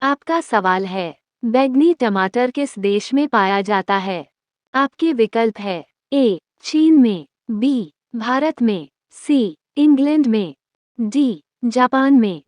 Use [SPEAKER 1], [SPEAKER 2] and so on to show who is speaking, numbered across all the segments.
[SPEAKER 1] आपका सवाल है, बैंगनी टमाटर किस देश में पाया जाता है? आपके विकल्प है ए. चीन में, बी. भारत में, सी. इंग्लैंड में, डी. जापान में।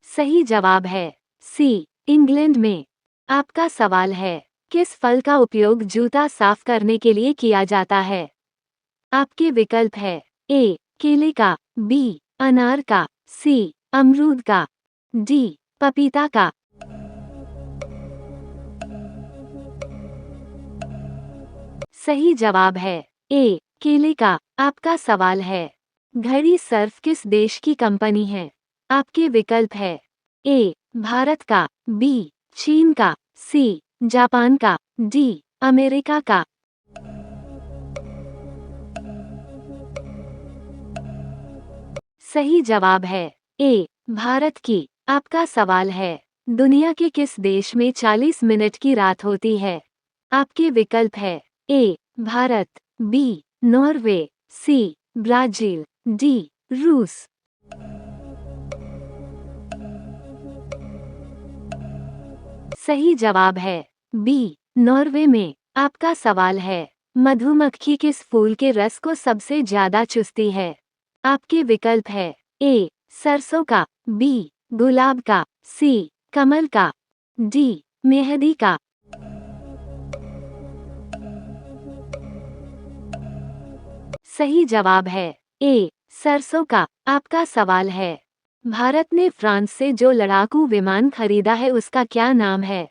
[SPEAKER 1] सही जवाब है सी. इंग्लैंड में। आपका सवाल है, किस फल का उपयोग जूता साफ करने के लिए किया जाता है? आपके विकल्प है ए. केले का, बी. अनार का, सी. अमरूद का, डी. पपीता का। सही जवाब है ए. केले का। आपका सवाल है, घड़ी सर्फ किस देश की कंपनी है? आपके विकल्प है ए. भारत का, बी. चीन का, सी. जापान का, डी. अमेरिका का। सही जवाब है ए. भारत की। आपका सवाल है, दुनिया के किस देश में 40 मिनट की रात होती है? आपके विकल्प है A. Bharat, B. Norway, C. Brazil, D. रूस। सही जवाब है बी. नॉर्वे में। आपका सवाल है, मधुमक्खी किस फूल के रस को सबसे ज्यादा चूसती है? आपके विकल्प है ए. सरसों का, बी. गुलाब का, सी. कमल का, डी. मेहंदी का। सही जवाब है ए. सरसों का। आपका सवाल है, भारत ने फ्रांस से जो लड़ाकू विमान खरीदा है उसका क्या नाम है?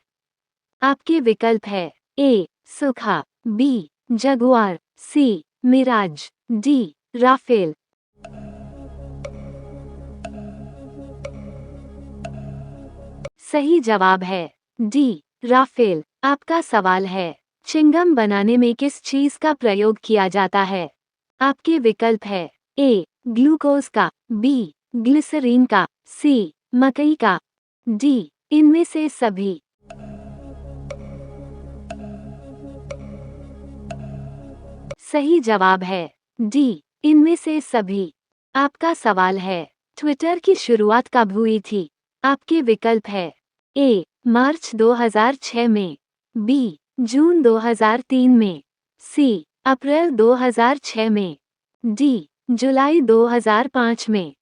[SPEAKER 1] आपके विकल्प है ए. सुखा, बी. जगुआर, सी. मिराज, डी. राफेल। सही जवाब है डी. राफेल। आपका सवाल है, चिंगम बनाने में किस चीज का प्रयोग किया जाता है? आपके विकल्प है ए. ग्लूकोज का, बी. ग्लिसरीन का, सी. मकई का, डी. इनमें से सभी। सही जवाब है डी. इनमें से सभी। आपका सवाल है, ट्विटर की शुरुआत कब हुई थी? आपके विकल्प है ए. मार्च 2006 में, बी. जून 2003 में, सी. अप्रैल 2006 में, डी. जुलाई 2005 में।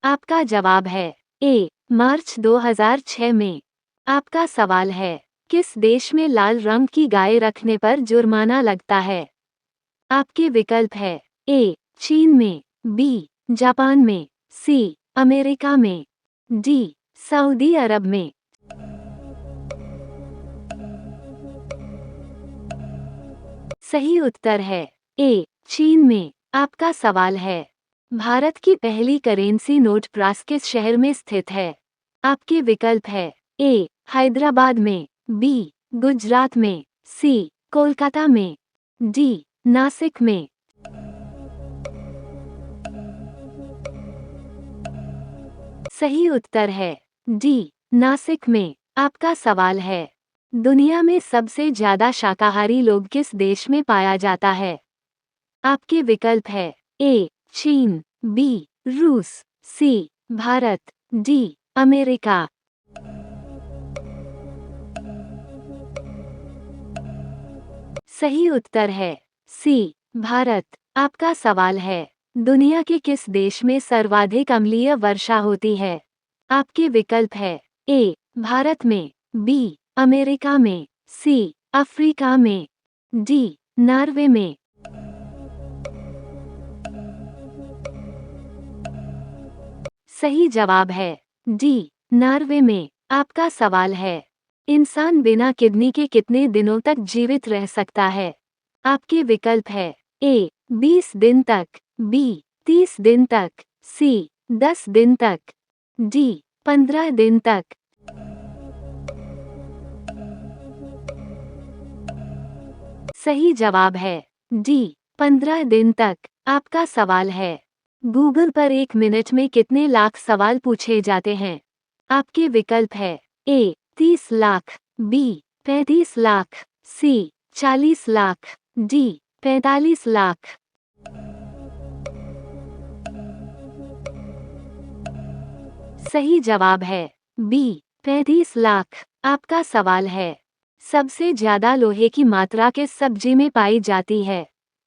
[SPEAKER 1] आपका जवाब है ए. मार्च 2006 में। आपका सवाल है, किस देश में लाल रंग की गाय रखने पर जुर्माना लगता है? आपके विकल्प है ए. चीन में, बी. जापान में, सी. अमेरिका में, डी. सऊदी अरब में। सही उत्तर है ए. चीन में। आपका सवाल है, भारत की पहली करेंसी नोट प्रास किस शहर में स्थित है? आपके विकल्प है ए. हैदराबाद में, बी. गुजरात में, सी. कोलकाता में, डी. नासिक में। सही उत्तर है डी. नासिक में। आपका सवाल है, दुनिया में सबसे ज्यादा शाकाहारी लोग किस देश में पाया जाता है? आपके विकल्प है ए. चीन, बी. रूस, सी. भारत, डी. अमेरिका। सही उत्तर है सी. भारत। आपका सवाल है, दुनिया के किस देश में सर्वाधिक अम्लीय वर्षा होती है? आपके विकल्प है ए. भारत में, बी. अमेरिका में, सी. अफ्रीका में, डी. नॉर्वे में। सही जवाब है डी. नॉर्वे में। आपका सवाल है, इंसान बिना किडनी के कितने दिनों तक जीवित रह सकता है? आपके विकल्प है ए. 20 दिन तक, बी. 30 दिन तक, सी. 10 दिन तक, डी. 15 दिन तक। सही जवाब है डी. 15 दिन तक। आपका सवाल है, गूगल पर 1 मिनट में कितने लाख सवाल पूछे जाते हैं? आपके विकल्प है ए. 30 लाख, बी. 35 लाख, सी. 40 लाख, डी. 45 लाख। सही जवाब है बी 35 लाख। आपका सवाल है, सबसे ज्यादा लोहे की मात्रा किस सब्जी में पाई जाती है?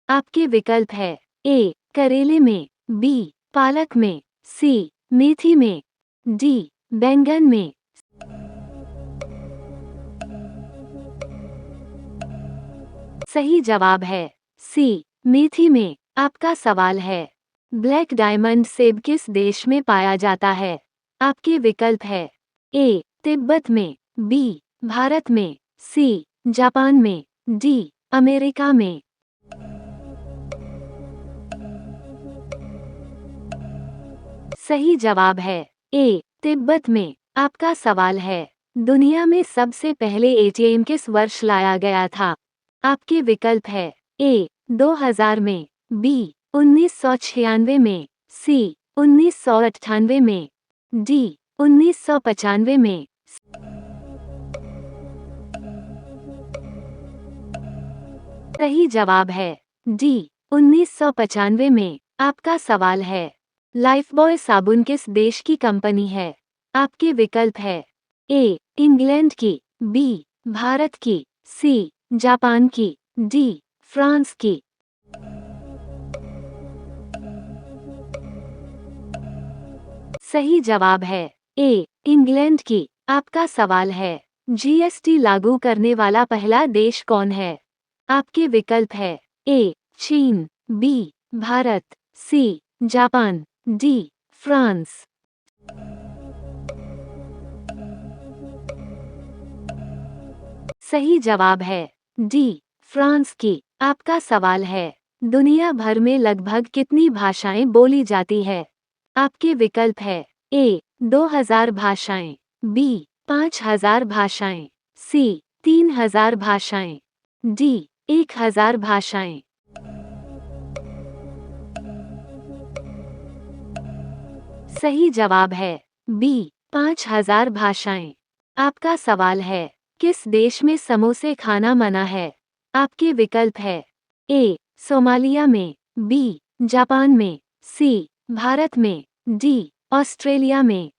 [SPEAKER 1] आपके विकल्प है ए करेले में, बी पालक में, सी मेथी में, डी बैंगन में। सही जवाब है सी मेथी में। आपका सवाल है, ब्लैक डायमंड सेब किस देश में पाया जाता है? आपके विकल्प है ए तिब्बत में, बी भारत में, सी जापान में, डी अमेरिका में। सही जवाब है ए तिब्बत में। आपका सवाल है, दुनिया में सबसे पहले एटीएम किस वर्ष लाया गया था? आपके विकल्प है ए 2000 में, बी 1996 में, सी 1998 में, डी 1995 में। सही जवाब है डी 1995 में। आपका सवाल है, लाइफबॉय साबुन किस देश की कंपनी है? आपके विकल्प है ए इंग्लैंड की, बी भारत की, सी जापान की, डी फ्रांस की। सही जवाब है ए इंग्लैंड की। आपका सवाल है, जीएसटी लागू करने वाला पहला देश कौन है? आपके विकल्प है ए चीन, B Bharat, C Japan, D France. सही जवाब है डी फ्रांस की। आपका सवाल है, दुनिया भर में लगभग कितनी भाषाएं बोली जाती है? आपके विकल्प है ए 2000 भाषाएं, बी 5000 भाषाएं, सी 3000 भाषाएं, डी 1000 भाषाएं। सही जवाब है बी 5000 भाषाएं। आपका सवाल है, किस देश में समोसे खाना मना है? आपके विकल्प है ए सोमालिया में, बी जापान में, सी भारत में, डी ऑस्ट्रेलिया में।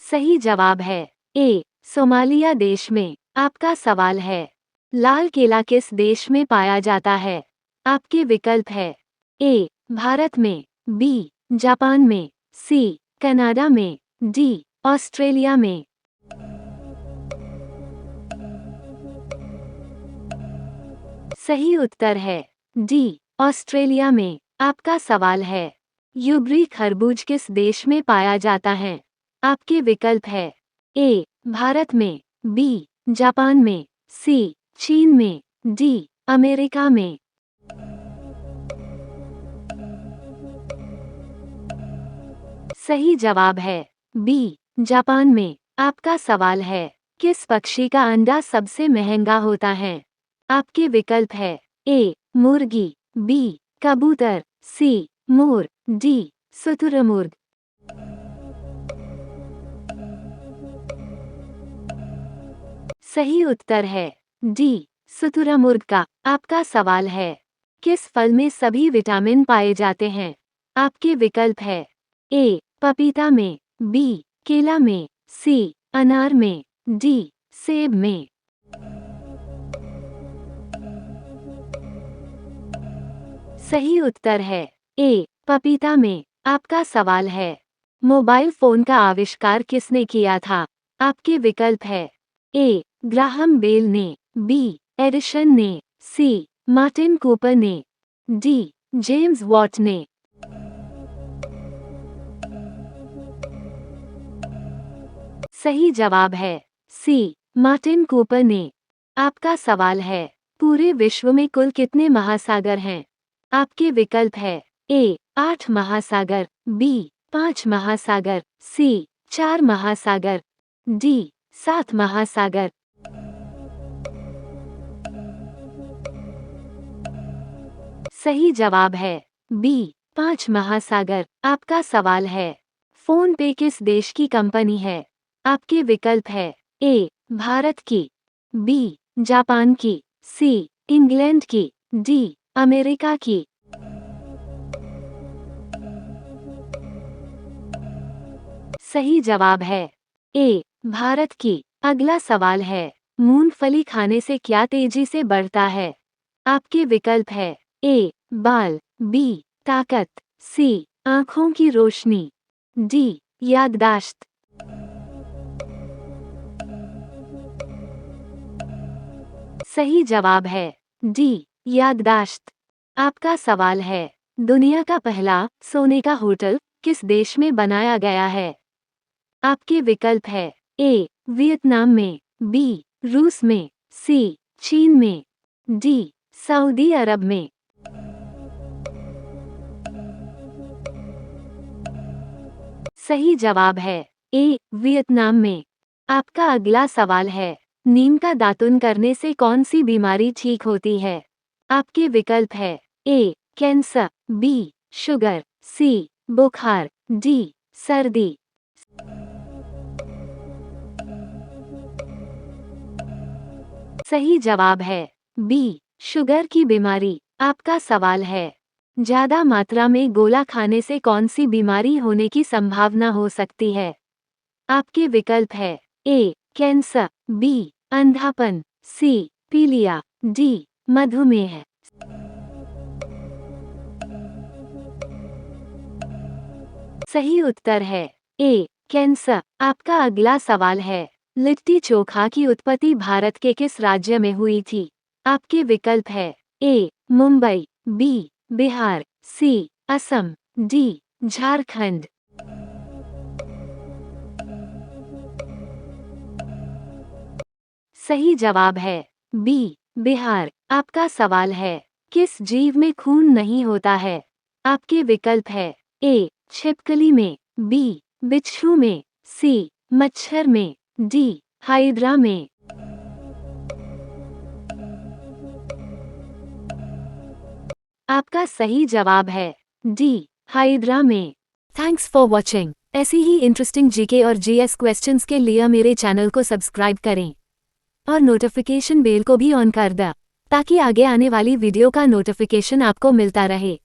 [SPEAKER 1] सही जवाब है ए सोमालिया देश में। आपका सवाल है, लाल केला किस देश में पाया जाता है? आपके विकल्प है ए भारत में, बी जापान में, सी कनाडा में, डी ऑस्ट्रेलिया में। सही उत्तर है डी ऑस्ट्रेलिया में। आपका सवाल है, यूबरी खरबूज किस देश में पाया जाता है? आपके विकल्प है ए भारत में, बी जापान में, सी चीन में, डी अमेरिका में। सही जवाब है बी जापान में। आपका सवाल है, किस पक्षी का अंडा सबसे महंगा होता है? आपके विकल्प है ए मुर्गी, बी कबूतर, सी मोर, डी शुतुरमुर्ग। सही उत्तर है डी शुतुरमुर्ग का। आपका सवाल है, किस फल में सभी विटामिन पाए जाते हैं? आपके विकल्प है ए पपीता में, बी केला में, सी अनार में, डी सेब में। सही उत्तर है ए पपीता में। आपका सवाल है, मोबाइल फोन का आविष्कार किसने किया था? आपके विकल्प है ए ग्राहम बेल ने, बी एडिसन ने, सी मार्टिन कूपर ने, डी जेम्स वॉट ने। सही जवाब है सी मार्टिन कूपर ने। आपका सवाल है, पूरे विश्व में कुल कितने महासागर हैं? आपके विकल्प है ए 8 महासागर, बी 5 महासागर, सी 4 महासागर, डी 7 महासागर। सही जवाब है बी 5 महासागर। आपका सवाल है, फोन पे किस देश की कंपनी है? आपके विकल्प है ए भारत की, बी जापान की, सी इंग्लैंड की, डी अमेरिका की। सही जवाब है ए भारत की। अगला सवाल है, मूंगफली खाने से क्या तेजी से बढ़ता है? आपके विकल्प है ए बाल, बी ताकत, सी आंखों की रोशनी, डी याददाश्त। सही जवाब है डी याददाश्त। आपका सवाल है, दुनिया का पहला सोने का होटल किस देश में बनाया गया है? आपके विकल्प है ए वियतनाम में, बी रूस में, सी चीन में, डी सऊदी अरब में। सही जवाब है ए वियतनाम में। आपका अगला सवाल है, नीम का दातुन करने से कौन सी बीमारी ठीक होती है? आपके विकल्प है ए कैंसर, बी शुगर, सी बुखार, डी सर्दी। सही जवाब है बी शुगर की बीमारी। आपका सवाल है, ज्यादा मात्रा में गोला खाने से कौन सी बीमारी होने की संभावना हो सकती है? आपके विकल्प है ए कैंसर, बी अंधापन, सी पीलिया, डी मधुमेह। सही उत्तर है ए कैंसर। आपका अगला सवाल है, लिट्टी चोखा की उत्पत्ति भारत के किस राज्य में हुई थी? आपके विकल्प है ए मुंबई, बी बिहार, सी असम, डी झारखंड। सही जवाब है बी बिहार। आपका सवाल है, किस जीव में खून नहीं होता है? आपके विकल्प है ए छिपकली में, बी बिच्छू में, सी मच्छर में, डी हाइड्रा में। आपका सही जवाब है डी हाइड्रा में। Thanks for watching. ऐसी ही इंटरेस्टिंग जीके और जीएस क्वेश्चंस के लिए मेरे चैनल को सब्सक्राइब करें और नोटिफिकेशन बेल को भी ऑन कर दें ताकि आगे आने वाली वीडियो का नोटिफिकेशन आपको मिलता रहे।